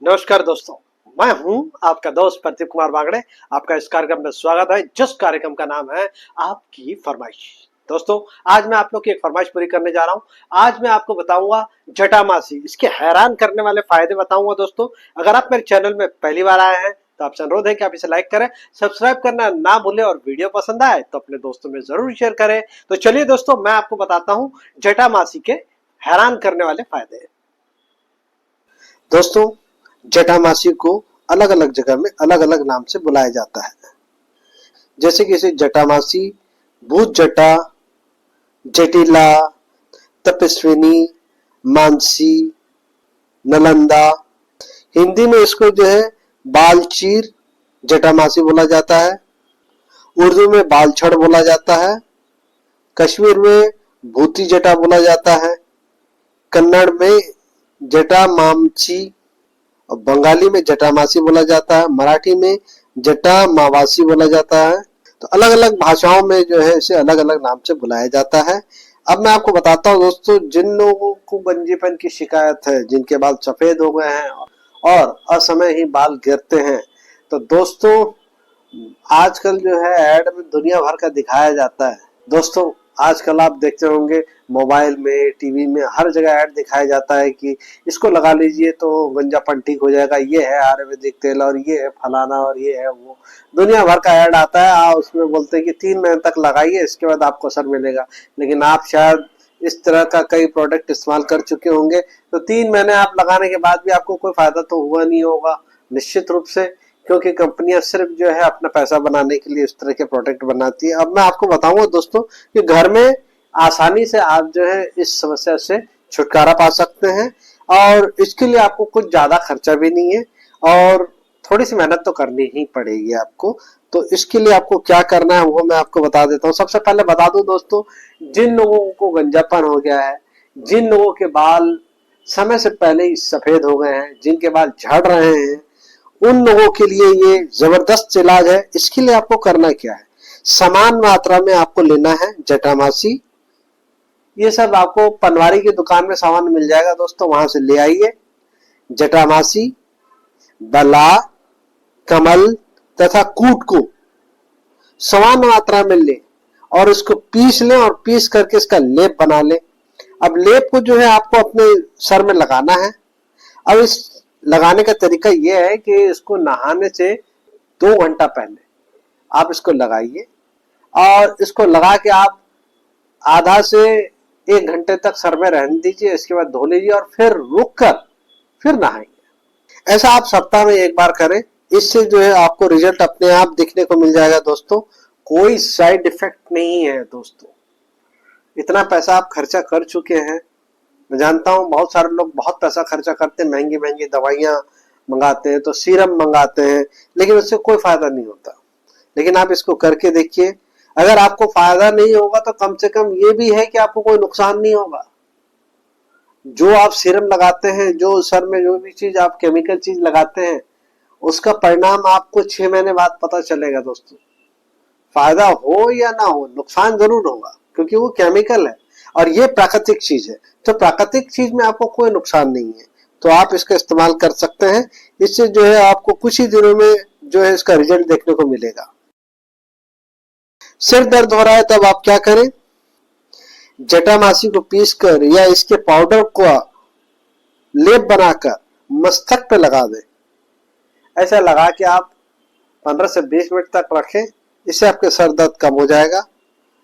नमस्कार दोस्तों, मैं हूं आपका दोस्त प्रदीप कुमार बागड़े। आपका इस कार्यक्रम में स्वागत है, जिस कार्यक्रम का नाम है आपकी फरमाइश। दोस्तों, आज मैं आप लोग की एक फरमाइश पूरी करने जा रहा हूं। आज मैं आपको बताऊंगा जटामासी, इसके हैरान करने वाले फायदे बताऊंगा। दोस्तों, अगर आप मेरे चैनल में पहली बार आए हैं तो आपसे अनुरोध है कि आप इसे लाइक करें, सब्सक्राइब करना ना भूलें और वीडियो पसंद आए तो अपने दोस्तों में जरूर शेयर करें। तो चलिए दोस्तों, मैं आपको बताता हूं जटामासी के हैरान करने वाले फायदे। दोस्तों, जटामासी को अलग अलग जगह में अलग अलग नाम से बुलाया जाता है। जैसे कि इसे जटामासी, भूत जटा, जटिला, तपस्विनी, मानसी, नलंदा। हिंदी में इसको जो है बालचीर जटामासी बोला जाता है। उर्दू में बालछड़ बोला जाता है। कश्मीर में भूती जटा बोला जाता है। कन्नड़ में जटा मामची और बंगाली में जटामासी बोला जाता है। मराठी में जटा मावासी बोला जाता है। तो अलग अलग भाषाओं में जो है इसे अलग अलग नाम से बुलाया जाता है। अब मैं आपको बताता हूँ दोस्तों, जिन लोगों को गंजेपन की शिकायत है, जिनके बाल सफेद हो गए हैं और असमय ही बाल गिरते हैं, तो दोस्तों आजकल जो है ऐड में दुनिया भर का दिखाया जाता है। दोस्तों, आजकल आप देखते होंगे मोबाइल में, टीवी में, हर जगह ऐड दिखाया जाता है कि इसको लगा लीजिए तो गंजापन ठीक हो जाएगा, ये है आयुर्वेदिक तेल और ये है फलाना और ये है वो। दुनिया भर का ऐड आता है, उसमें बोलते हैं कि 3 महीने तक लगाइए, इसके बाद आपको असर मिलेगा। लेकिन आप शायद इस तरह का कई प्रोडक्ट इस्तेमाल कर चुके होंगे, तो 3 महीने आप लगाने के बाद भी आपको कोई फायदा तो हुआ नहीं होगा निश्चित रूप से, क्योंकि कंपनियां सिर्फ जो है अपना पैसा बनाने के लिए इस तरह के प्रोडक्ट बनाती है। अब मैं आपको बताऊंगा दोस्तों कि घर में आसानी से आप जो है इस समस्या से छुटकारा पा सकते हैं, और इसके लिए आपको कुछ ज्यादा खर्चा भी नहीं है और थोड़ी सी मेहनत तो करनी ही पड़ेगी आपको। तो इसके लिए आपको क्या करना है वो मैं आपको बता देता हूँ। सबसे पहले बता दूं दोस्तों, जिन लोगों को गंजापन हो गया है, जिन लोगों के बाल समय से पहले ही सफेद हो गए हैं, जिनके बाल झड़ रहे हैं, उन लोगों के लिए ये जबरदस्त इलाज है। इसके लिए आपको करना क्या है, समान मात्रा में आपको लेना है जटामासी। ये सब आपको पनवारी की दुकान में सामान मिल जाएगा दोस्तों, वहां से ले आइए। जटामासी, बला, कमल तथा कूट को समान मात्रा में ले और इसको पीस लें और पीस करके इसका लेप बना लें। अब लेप को जो है आपको अपने सर में लगाना है। अब इस लगाने का तरीका यह है कि इसको नहाने से 2 घंटा पहले आप इसको लगाइए और इसको लगा के आप आधा से 1 घंटे तक सर में रहने दीजिए। इसके बाद धो लीजिए और फिर रुक कर फिर नहाइए। ऐसा आप सप्ताह में एक बार करें। इससे जो है आपको रिजल्ट अपने आप दिखने को मिल जाएगा दोस्तों। कोई साइड इफेक्ट नहीं है दोस्तों। इतना पैसा आप खर्चा कर चुके हैं, मैं जानता हूँ बहुत सारे लोग बहुत पैसा खर्चा करते हैं, महंगी महंगी दवाइयां मंगाते हैं, तो सीरम मंगाते हैं, लेकिन उससे कोई फायदा नहीं होता। लेकिन आप इसको करके देखिए, अगर आपको फायदा नहीं होगा तो कम से कम ये भी है कि आपको कोई नुकसान नहीं होगा। जो आप सीरम लगाते हैं, जो सर में जो भी चीज आप केमिकल चीज लगाते हैं, उसका परिणाम आपको 6 महीने बाद पता चलेगा दोस्तों। फायदा हो या ना हो, नुकसान जरूर होगा, क्योंकि वो केमिकल है और ये प्राकृतिक चीज है। तो प्राकृतिक चीज में आपको कोई नुकसान नहीं है, तो आप इसका इस्तेमाल कर सकते हैं। इससे जो है आपको कुछ ही दिनों में जो है इसका रिजल्ट देखने को मिलेगा। सिर दर्द हो रहा है तब आप क्या करें, जटामासी को पीसकर या इसके पाउडर को लेप बनाकर मस्तक पे लगा दें। ऐसा लगा के आप 15 से 20 मिनट तक रखें, इससे आपके सर दर्द कम हो जाएगा।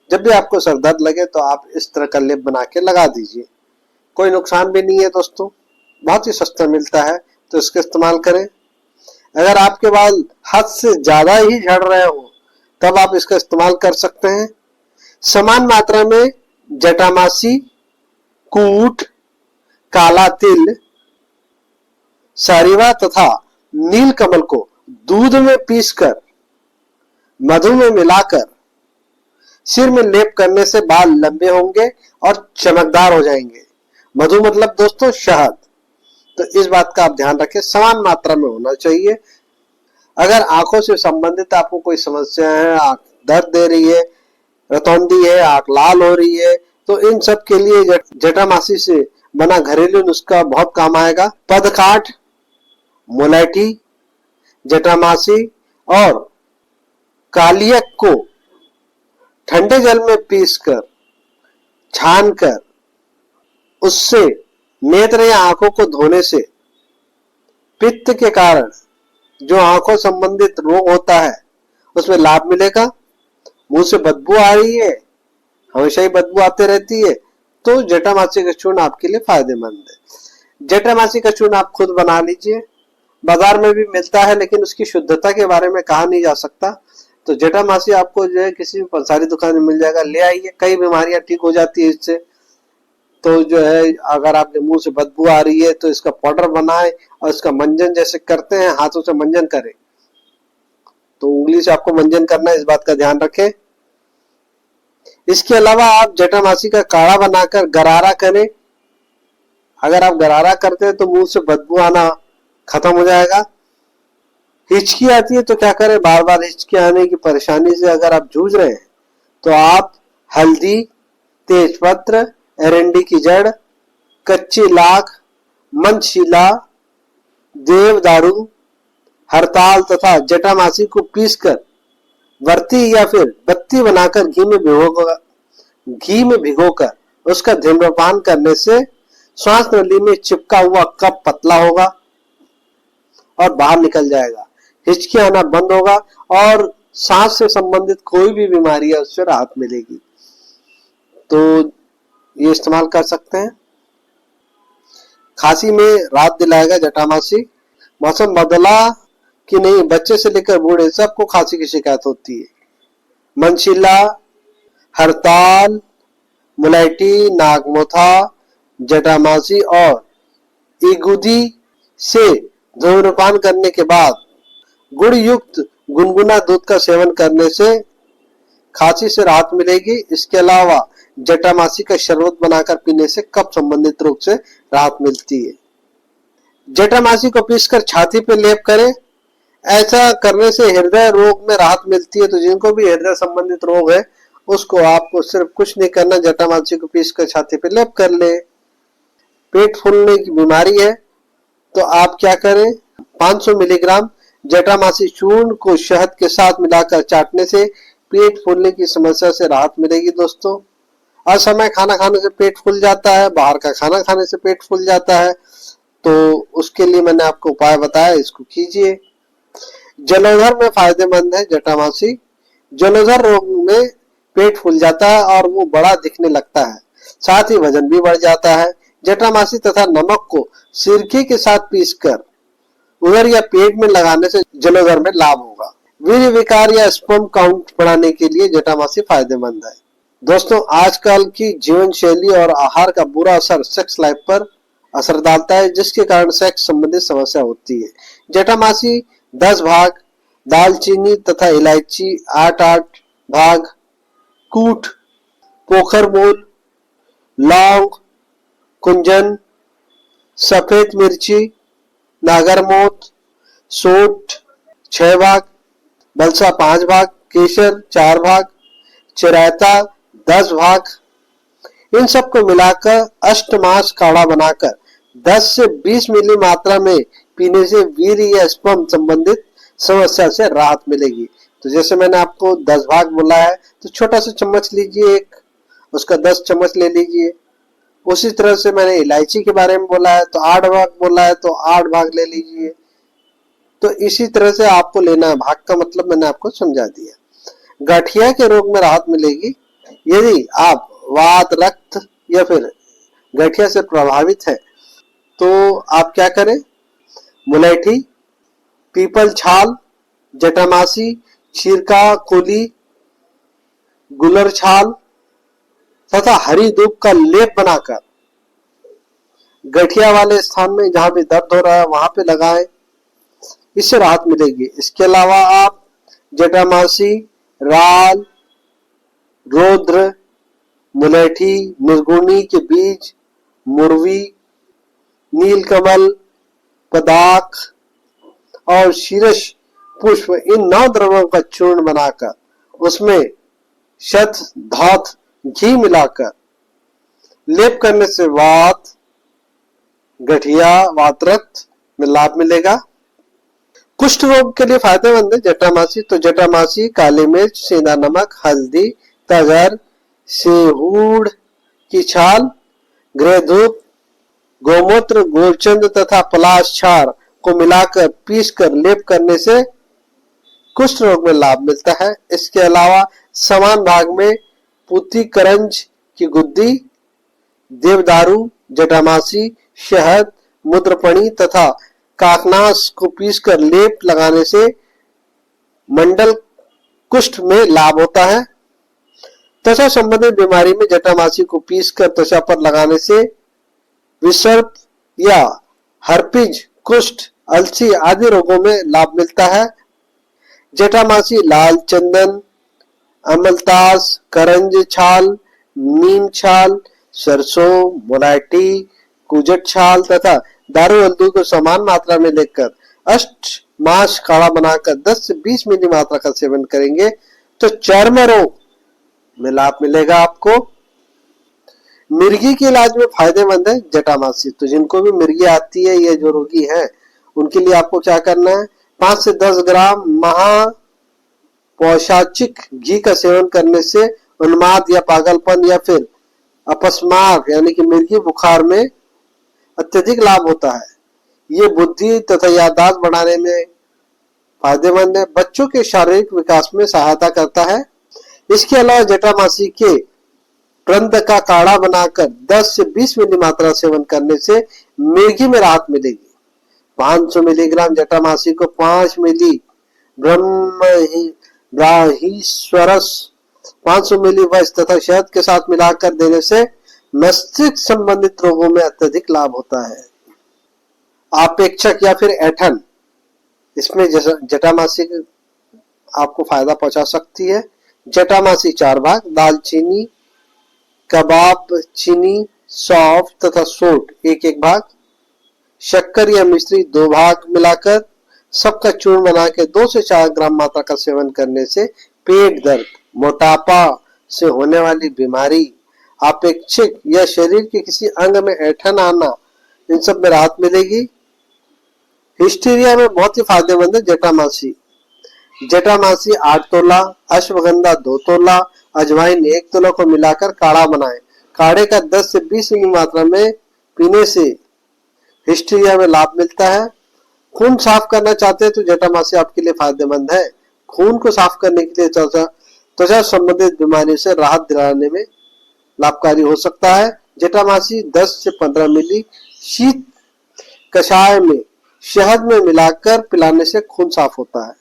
जब भी आपको सर दर्द लगे तो आप इस तरह का लेप बना के लगा दीजिए। कोई नुकसान भी नहीं है दोस्तों, बहुत ही सस्ता मिलता है, तो इसका इस्तेमाल करें। अगर आपके बाल हद से ज्यादा ही झड़ रहे हो तब आप इसका इस्तेमाल कर सकते हैं। समान मात्रा में जटामासी, कूट, काला तिल, सारिवा तथा नील कमल को दूध में पीसकर मधु में मिलाकर सिर में लेप करने से बाल लंबे होंगे और चमकदार हो जाएंगे। मधु मतलब दोस्तों शहद। तो इस बात का आप ध्यान रखें, समान मात्रा में होना चाहिए। अगर आंखों से संबंधित आपको कोई समस्या है, आंख दर्द दे रही है, रतौंधी है, आंख लाल हो रही है, तो इन सब के लिए जटामासी से बना घरेलू नुस्खा बहुत काम आएगा। पदकाठ, मुलैठी, जटामासी और कालियक को ठंडे जल में पीसकर, छानकर उससे नेत्र या आंखों को धोने से पित्त के कारण जो आंखों संबंधित रोग होता है उसमें लाभ मिलेगा। मुंह से बदबू आ रही है, हमेशा ही बदबू आते रहती है, तो जटामासी का चूर्ण आपके लिए फायदेमंद है। जटामासी का चूर्ण आप खुद बना लीजिए, बाजार में भी मिलता है, लेकिन उसकी शुद्धता के बारे में कहा नहीं जा सकता। तो जटामासी आपको जो है किसी भी पंसारी दुकान में मिल जाएगा, ले आइए। कई बीमारियां ठीक हो जाती है इससे। तो जो है अगर आपके मुंह से बदबू आ रही है तो इसका पाउडर बनाए और इसका मंजन जैसे करते हैं, हाथों से मंजन करें, तो उंगली से आपको मंजन करना है, इस बात का ध्यान रखें। इसके अलावा आप जटामासी का काढ़ा बनाकर गरारा करें। अगर आप गरारा करते हैं तो मुंह से बदबू आना खत्म हो जाएगा। हिचकी आती है तो क्या करें, बार बार हिचकी आने की परेशानी से अगर आप जूझ रहे हैं तो आप हल्दी, तेजपत्र, एरंडी की जड़, कच्ची लाख, मंचशीला, देवदारू, हरताल तथा जटामासी को पीसकर वर्ती या फिर बत्ती बनाकर घी में भिगोकर उसका धूम्रपान करने से श्वास नली में चिपका हुआ कफ पतला होगा और बाहर निकल जाएगा, हिचकी आना बंद होगा और सांस से संबंधित कोई भी बीमारी है उससे राहत मिलेगी। तो ये इस्तेमाल कर सकते हैं। खांसी में राहत दिलाएगा जटामासी। मौसम बदला कि नहीं, बच्चे से लेकर बूढ़े सबको खांसी की शिकायत होती है। मंशीला, हड़ताल, मुलैठी, नागमोथा, जटामासी और इगुदी से धूम्रपान करने के बाद गुड़ युक्त गुनगुना दूध का सेवन करने से खांसी से राहत मिलेगी। इसके अलावा जटामासी का शरबत बनाकर पीने से कफ संबंधित रोग से राहत मिलती है। जटामासी को पीसकर छाती पर लेप करें। ऐसा करने से हृदय रोग में राहत मिलती है। तो जिनको भी हृदय संबंधित रोग है उसको आपको सिर्फ कुछ नहीं करना, जटामासी को पीसकर छाती पे लेप कर ले। पेट फूलने की बीमारी है तो आप क्या करें, 500 मिलीग्राम जटामासी चूर्ण को शहद के साथ मिलाकर चाटने से पेट फूलने की समस्या से राहत मिलेगी। दोस्तों, असमय खाना खाने से पेट फूल जाता है, बाहर का खाना खाने से पेट फूल जाता है, तो उसके लिए मैंने आपको उपाय बताया, इसको कीजिए। जलोदर में फायदेमंद है जटामासी। जलोदर रोग में पेट फूल जाता है और वो बड़ा दिखने लगता है, साथ ही वजन भी बढ़ जाता है। जटामासी तथा नमक को सिरके के साथ पीसकर उदर या पेट में लगाने से जलोदर में लाभ होगा। वीर्य विकार या स्पर्म काउंट बढ़ाने के लिए जटामासी फायदेमंद है। दोस्तों, आजकल की जीवन शैली और आहार का बुरा असर सेक्स लाइफ पर असर डालता है, जिसके कारण सेक्स संबंधित समस्या होती है। जटामासी 10 भाग, दालचीनी तथा इलायची 8-8 भाग, कूट, पोखर मूल, लौंग, कुंजन, सफेद मिर्ची, नागरमोथ, सोंठ 6 भाग, बलसा 5 भाग, केसर 4 भाग, चिरायता 10 भाग, इन सबको मिलाकर अष्टमास काढ़ा बनाकर 10 से 20 मिली मात्रा में पीने से वीर्य या स्पर्म संबंधित समस्या से राहत मिलेगी। तो जैसे मैंने आपको 10 भाग बोला है तो छोटा सा चम्मच लीजिए एक, उसका 10 चम्मच ले लीजिए। उसी तरह से मैंने इलायची के बारे में बोला है तो 8 भाग बोला है तो 8 भाग ले लीजिए। तो इसी तरह से आपको लेना है, भाग का मतलब मैंने आपको समझा दिया। गठिया के रोग में राहत मिलेगी। यदि आप वात, रक्त या फिर गठिया से प्रभावित है तो आप क्या करें, मुलैठी, पीपल छाल, जटामासी, छिरका खोली, गुलर छाल तथा हरी धूप का लेप बनाकर गठिया वाले स्थान में जहां भी दर्द हो रहा है वहां पे लगाएं, इससे राहत मिलेगी। इसके अलावा आप जटामासी, राल, रौद्र, मुलैठी, निर्गुणी के बीज, मुरवी, नीलकमल, पदाक और शीरष पुष्प, इन 9 द्रव्यों का चूर्ण बनाकर उसमें शत धात घी मिलाकर लेप करने से वात, गठिया, वातरक्त में लाभ मिलेगा। कुष्ठ रोग के लिए फायदेमंद है जटामासी। तो जटामासी काली मिर्च, सेंधा नमक, हल्दी, तगर, सेहूड़ की छाल, गृह धूप, गोमूत्र, गोलचंद तथा पलाश क्षार को मिलाकर पीसकर लेप करने से कुष्ठ रोग में लाभ मिलता है। इसके अलावा समान भाग में पूती करंज की गुद्दी, देवदारू, जटामासी, शहद, मूत्रपणी तथा काकनास को पीसकर लेप लगाने से मंडल कुष्ठ में लाभ होता है। त्वचा संबंधित बीमारी में जटामासी को पीसकर त्वचा पर लगाने से विसर्प या हर्पिज, कुष्ठ, अलसी आदि रोगों में लाभ मिलता है। जटामासी लाल चंदन, अमलतास, करंज छाल, नीम छाल, सरसों, मोलायटी, कुजट छाल तथा दारू हल्दी को समान मात्रा में लेकर अष्ट मास काढ़ा बनाकर 10 से 20 मिली मात्रा का सेवन करेंगे तो चर्म रोग में लाभ मिलेगा आपको। मिर्गी के इलाज में फायदेमंद है जटामासी। तो जिनको भी मिर्गी आती है, ये जो रोगी है, उनके लिए आपको क्या करना है, 5 से 10 ग्राम महापौषाचिक घी का सेवन करने से उन्माद या पागलपन या फिर अपस्मार यानी कि मिर्गी बुखार में अत्यधिक लाभ होता है। ये बुद्धि तथा याददाश्त बढ़ाने में फायदेमंद है। बच्चों के शारीरिक विकास में सहायता करता है। इसके अलावा जटामासी के प्रंद का काढ़ा बनाकर 10 से 20 मिली मात्रा सेवन करने से मिर्गी में राहत मिलेगी। 500 मिलीग्राम जटामासी को 5 मिली ब्राहीश्वरस, 500 मिली वश तथा शहद के साथ मिलाकर देने से मस्तिष्क संबंधित रोगों में अत्यधिक लाभ होता है। आपेक्षक या फिर ऐठन, इसमें जटामासी आपको फायदा पहुंचा सकती है। जटामासी 4 भाग, दालचीनी, कबाब चीनी, सौंफ तथा सोंठ 1-1 भाग, शक्कर या मिश्री 2 भाग मिलाकर सबका चूर्ण बना के 2 से 4 ग्राम मात्रा का सेवन करने से पेट दर्द, मोटापा से होने वाली बीमारी, आपेक्षिक या शरीर के किसी अंग में ऐठन आना, इन सब में राहत मिलेगी। हिस्टीरिया में बहुत ही फायदेमंद है जटामासी। जटामासी 8 तोला, अश्वगंधा 2 तोला, अजवाइन 1 तोला को मिलाकर काढ़ा बनाएं। काढ़े का 10 से 20 मिली मात्रा में पीने से हिस्टीरिया में लाभ मिलता है। खून साफ करना चाहते हैं तो जटामासी आपके लिए फायदेमंद है। खून को साफ करने के लिए त्वचा संबंधित बीमारियों से राहत दिलाने में लाभकारी हो सकता है। जटामासी 10 से 15 मिली शीत कषाय में शहद में मिलाकर पिलाने से खून साफ होता है।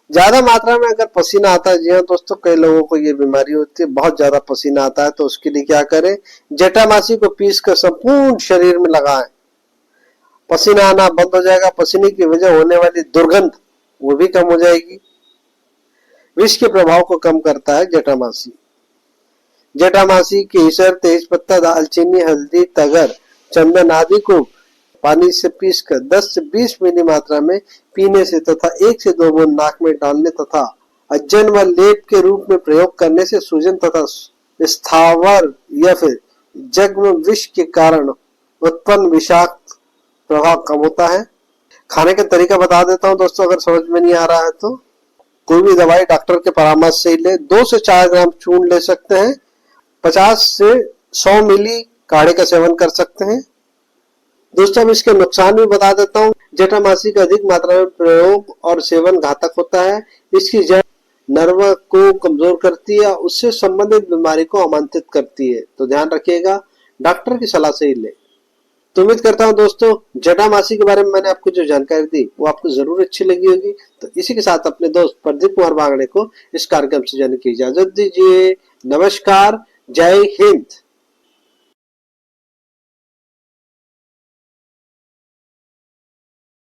ज्यादा मात्रा में अगर पसीना आता है, जी हाँ दोस्तों, कई लोगों को ये बीमारी होती है, बहुत ज्यादा पसीना आता है, तो उसके लिए क्या करें, जटामासी को पीसकर संपूर्ण शरीर में लगाएं। पसीना आना बंद हो जाएगा। पसीने की वजह होने वाली दुर्गंध वो भी कम हो जाएगी। विष के प्रभाव को कम करता है जटामासी। जटामासी, केसर, तेजपत्ता, दालचीनी, हल्दी, तगर, चंदन आदि को पानी से पीसकर 10 से 20 मिली मात्रा में पीने से तथा 1 से 2 बूंद नाक में डालने तथा अज्जन व लेप के रूप में प्रयोग करने से सूजन तथा स्थावर या फिर जग्म विष के कारण उत्पन्न विषाक्त प्रभाव कम होता है। खाने का तरीका बता देता हूं दोस्तों, अगर समझ में नहीं आ रहा है तो कोई भी दवाई डॉक्टर के परामर्श से ही ले। 2 से 4 ग्राम चूर्ण ले सकते हैं। 50 से 100 मिली काढ़े का सेवन कर सकते हैं। दोस्तों अब इसके नुकसान भी बता देता हूँ। जटामासी का अधिक मात्रा में प्रयोग और सेवन घातक होता है। इसकी जड़ नर्व को कमजोर करती है, उससे संबंधित बीमारी को आमंत्रित करती है, तो ध्यान रखिएगा, डॉक्टर की सलाह से ही ले। तो उम्मीद करता हूँ दोस्तों जटामासी के बारे में मैंने आपको जो जानकारी दी वो आपको जरूर अच्छी लगी होगी। तो इसी के साथ अपने दोस्त प्रदीप कुमार बांगड़े को इस कार्यक्रम से जाने की इजाजत दीजिए। नमस्कार, जय हिंद।